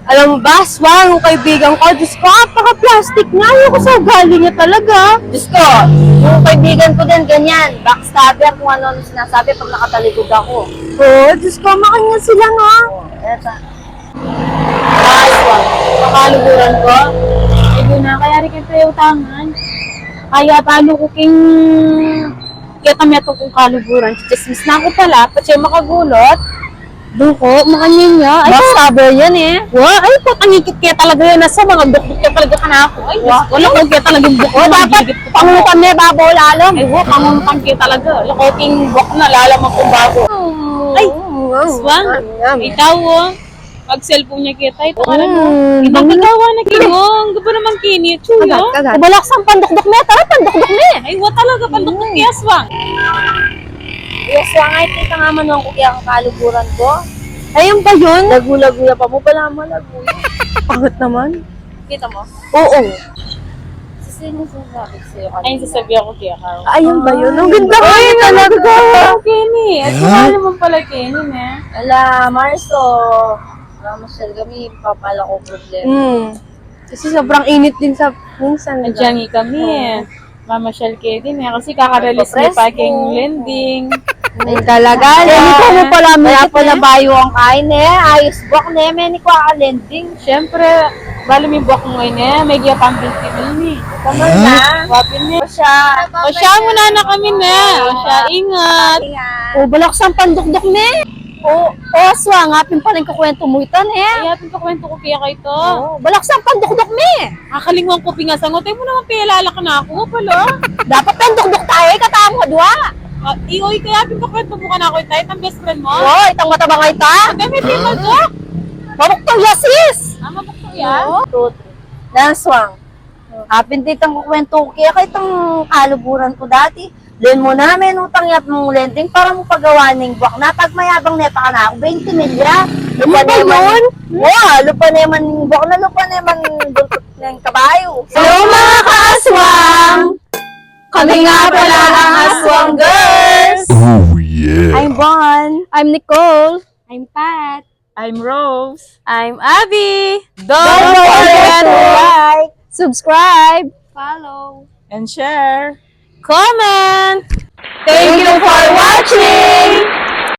Alam mo ba, Aswang, yung kaibigan ko, Diyos ko, paka-plastic nga. Yung ko sa ugali niya talaga. Diyos ko, yung kaibigan ko din ganyan. Backstabber kung ano sinasabi pag nakatalikod ako. Oo, Diyos ko, makanya sila nga. Eto. Aswang, pakaluguran ko. Ay, doon na, kaya rin kayo utangan. Kaya talo ko king kita meto kong kaluguran. Chismis na ako pala, pati makagulot. Doon ko, makanya niya. Ay, Backstabber yan eh. wow, ay, pangikit kaya talaga yun. Nasa mga dukduk kaya talaga ka na ako. Ay, wala ko kaya talaga buk. O, dapat pangutan niya babaw lalong. Ay, wow, panguntan kaya talaga. Lakoting buk na lalaman kong bago. Ay, Aswang, ikaw pag cellphone niya kita, ito ka lang ibang gagawa na kinong. Gaba naman kini, chuyo. Kabalak sa pandukduk niya, tara pandukduk niya. Ay, wa talaga, pandukduk kaya, Aswang. Yes, wangay, kita nga man ako kaya ang kaluguran ko. Ayun ba yun? Lagula-guya pa mo pala malaguya. Pangat naman. Kita mo? Oo. Sino sinasabi sa'yo kanina? Ay, sasabihan ko kaya ka. Ayun ba yun? Ang ganda ko yun talaga. Kenny, at saka naman pala Kenny na. Ala, Marso. Masyal kami, papala ko problema. Kasi sobrang init din sa minsan. Nandiyan kami Mamasyal kayo din kasi kaka-release niya pa kayong lending. Ay, talaga. Hindi ko mo pala Kaya may pala bayo ang kain ayos buwak na may ni ko lending. Siyempre, bali may buwak mo ngayon may giya pang 20 mil Tama na. Wapin niya. O O siya, muna na kami na. O siya, ingat. O, balak sa pandukduk ni. O, Aswang, ngapin pa rin kakwento mo itan Ay, atin pa kwento ko kaya kayo to. O, balak sa pandukduk ni. Akalingon ko pingasangot. Ay mo naman pilala ka na ako pala. Dapat pandukduk tayo, katamo dua. Iyoy, kaya atin pa kwento mo ka na ako. Tayo, ang best friend mo. O, itang matabang ay ta. Kami, pinagok. Mabuktong yasis. Bukto yan. O, Aswang. Hapin ditang kukwento ko kaya itong kaluburan ko dati. Len mo na, may utang yap mong lending para mo pagawa ng buwak na. Pag mayabang nepa ka na ako, 20 milya. Lupa na yun? Wow, lupa na yung buwak na lupa na yung dultot ng kabayo. Hello mga ka-aswang! Kami nga pala ang Aswang Girls! Oh yeah. I'm Bon. I'm Nicole. I'm Pat. I'm Rose. I'm Abby. Don't forget to like, Subscribe. Follow. And share. Comment. Thank you for watching!